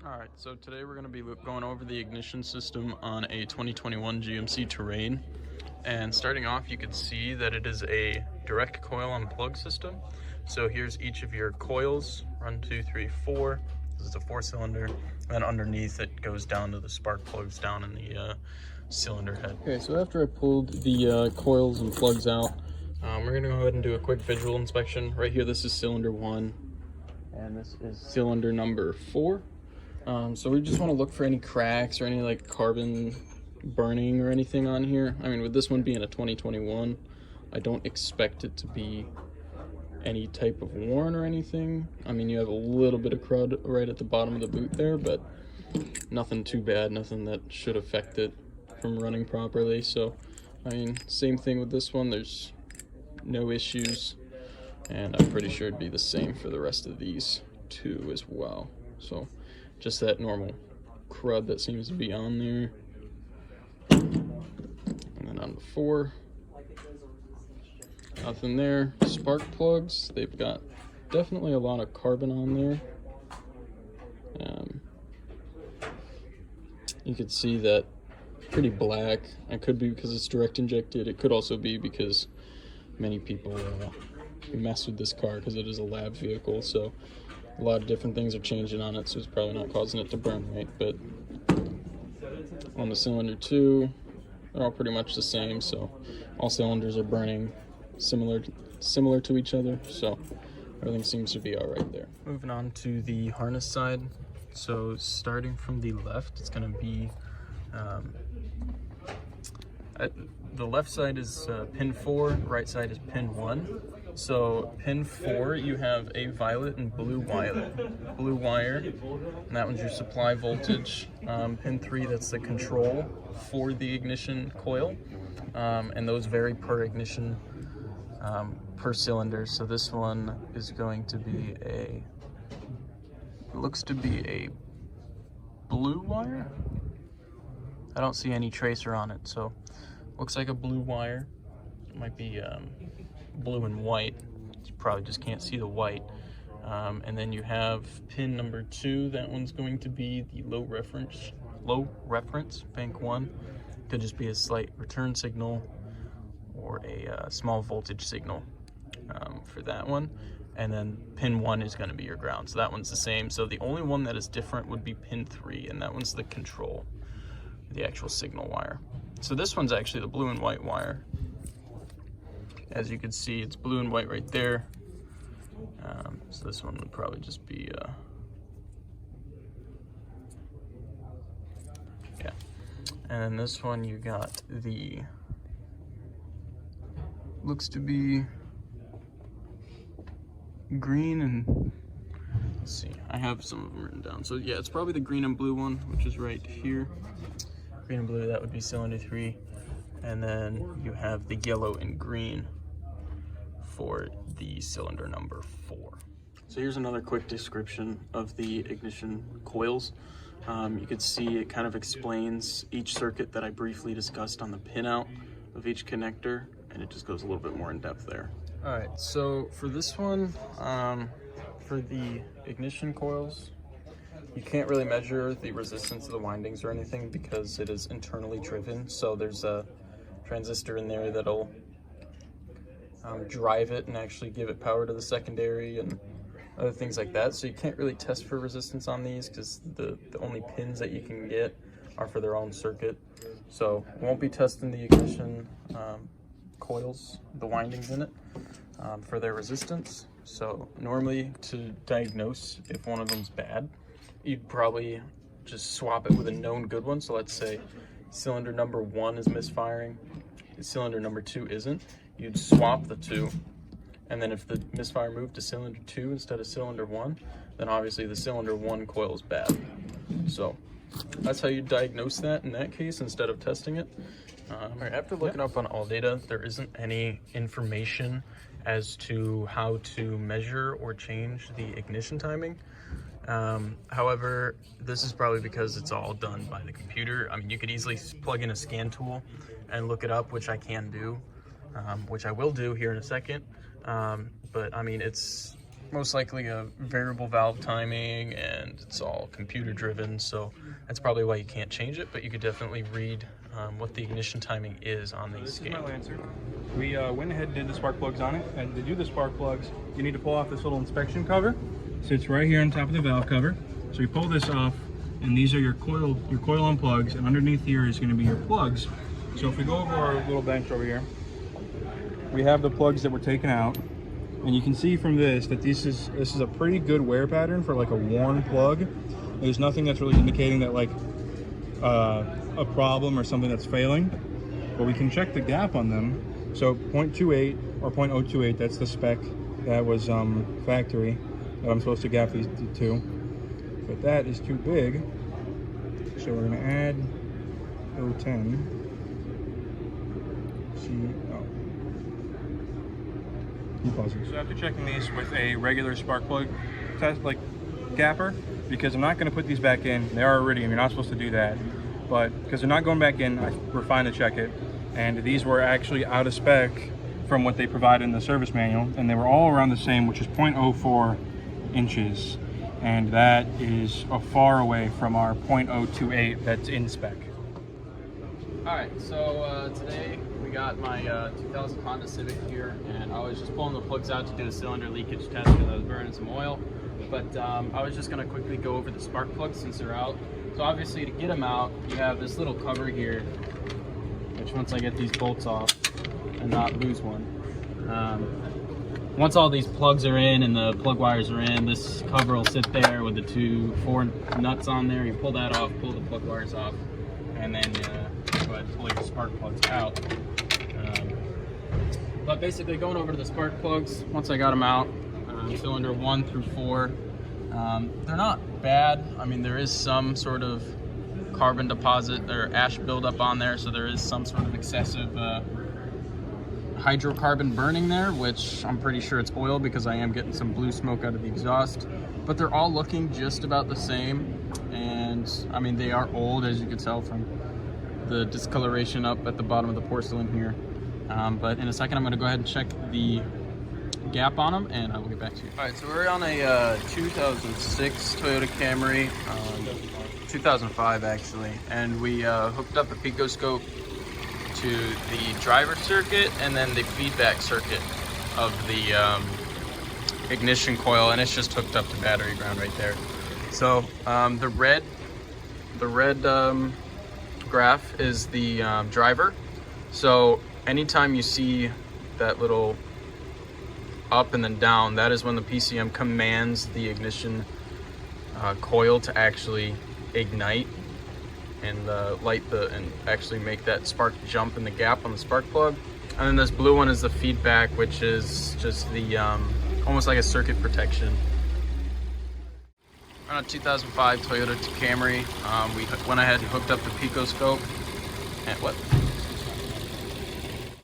All right, so today we're going to be going over the ignition system on a 2021 GMC Terrain. And starting off, you can see that it is a direct coil on plug system. So here's each of your coils, 1, 2, 3, 4. This is a 4-cylinder. And underneath it goes down to the spark plugs down in the cylinder head. Okay, so after I pulled the coils and plugs out, we're going to go ahead and do a quick visual inspection. Right here, this is cylinder 1, and this is cylinder number 4. So we just want to look for any cracks or any like carbon burning or anything on here. I mean, with this one being a 2021, I don't expect it to be any type of worn or anything. I mean, you have a little bit of crud right at the bottom of the boot there, but nothing too bad, nothing that should affect it from running properly. So, I mean, same thing with this one. There's no issues, and I'm pretty sure it'd be the same for the rest of these two as well. So just that normal crud that seems to be on there. And then on the 4, nothing there. Spark plugs, they've got definitely a lot of carbon on there. You could see that pretty black. It could be because it's direct injected. It could also be because many people mess with this car because it is a lab vehicle. So a lot of different things are changing on it, so it's probably not causing it to burn right. But on the cylinder 2, they're all pretty much the same, so all cylinders are burning similar to each other, so everything seems to be all right there. Moving on to the harness side. So starting from the left, it's going to be the left side is pin 4, right side is pin 1. So pin 4, you have a violet and blue wire, and that one's your supply voltage. Pin 3, that's the control for the ignition coil, and those vary per ignition, per cylinder. So this one is going to be looks to be a blue wire. I don't see any tracer on it, so looks like a blue wire. It might be blue and white. You probably just can't see the white. And then you have pin number 2. That one's going to be the low reference, bank 1. Could just be a slight return signal or a small voltage signal for that one. And then pin 1 is going to be your ground. So that one's the same. So the only one that is different would be pin 3, and that one's the control, the actual signal wire. So this one's actually the blue and white wire. As you can see, it's blue and white right there. So this one would probably just be, yeah. And then this one, you got the, looks to be green and, let's see, I have some of them written down. So yeah, it's probably the green and blue one, which is right here. Green and blue, that would be cylinder 3. And then you have the yellow and green for the cylinder number 4. So here's another quick description of the ignition coils. You can see it kind of explains each circuit that I briefly discussed on the pinout of each connector, and it just goes a little bit more in depth there. All right, so for this one, for the ignition coils, you can't really measure the resistance of the windings or anything because it is internally driven. So there's a transistor in there that'll drive it and actually give it power to the secondary and other things like that. So you can't really test for resistance on these because the only pins that you can get are for their own circuit. So we won't be testing the ignition coils, the windings in it, for their resistance. So normally to diagnose if one of them's bad, you'd probably just swap it with a known good one. So let's say cylinder number 1 is misfiring, cylinder number 2 isn't. You'd swap the 2, and then if the misfire moved to cylinder 2 instead of cylinder 1, then obviously the cylinder 1 coil is bad. So that's how you diagnose that in that case instead of testing it. After looking up on AllData, there isn't any information as to how to measure or change the ignition timing. However, this is probably because it's all done by the computer. I mean, you could easily plug in a scan tool and look it up, which I can do, which I will do here in a second. But I mean, it's most likely a variable valve timing, and it's all computer driven, so that's probably why you can't change it, but you could definitely read what the ignition timing is on these This scans. is my Lancer. We went ahead and did the spark plugs on it, and to do the spark plugs, you need to pull off this little inspection cover. Sits right here on top of the valve cover. So you pull this off, and these are your coil on plugs, and underneath here is going to be your plugs. So if we go over our little bench over here, we have the plugs that were taken out, and you can see from this that this is a pretty good wear pattern for like a worn plug. There's nothing that's really indicating that like a problem or something that's failing, but we can check the gap on them. So 0.28 or 0.028, that's the spec that was factory that I'm supposed to gap these to, but that is too big, so we're going to add 010. So after checking these with a regular spark plug test, like gapper, because I'm not going to put these back in. They are iridium, you're not supposed to do that, but because they're not going back in, we're fine to check it. And these were actually out of spec from what they provided in the service manual, and they were all around the same, which is 0.04 inches, and that is far away from our 0.028 that's in spec. Alright, so today we got my 2000 Honda Civic here, and I was just pulling the plugs out to do a cylinder leakage test because I was burning some oil. But I was just going to quickly go over the spark plugs since they're out. So obviously to get them out, you have this little cover here, which once I get these bolts off and not lose one. Once all these plugs are in and the plug wires are in, this cover will sit there with the 4 nuts on there. You pull that off, pull the plug wires off, and then go ahead and pull your spark plugs out. But basically going over to the spark plugs, once I got them out, cylinder 1 through 4, they're not bad. I mean, there is some sort of carbon deposit or ash buildup on there, so there is some sort of excessive hydrocarbon burning there, which I'm pretty sure it's oil because I am getting some blue smoke out of the exhaust. But they're all looking just about the same, and I mean, they are old, as you can tell from the discoloration up at the bottom of the porcelain here. But in a second I'm going to go ahead and check the gap on them, and I will get back to you. Alright, so we're on a 2006 Toyota Camry, 2005 actually, and we hooked up a picoscope to the driver circuit and then the feedback circuit of the ignition coil, and it's just hooked up to battery ground right there. So the red graph is the driver. So anytime you see that little up and then down, that is when the PCM commands the ignition coil to actually ignite and and actually make that spark jump in the gap on the spark plug. And then this blue one is the feedback, which is just the almost like a circuit protection. On a 2005 Toyota Camry, we went ahead and hooked up the picoscope. And what?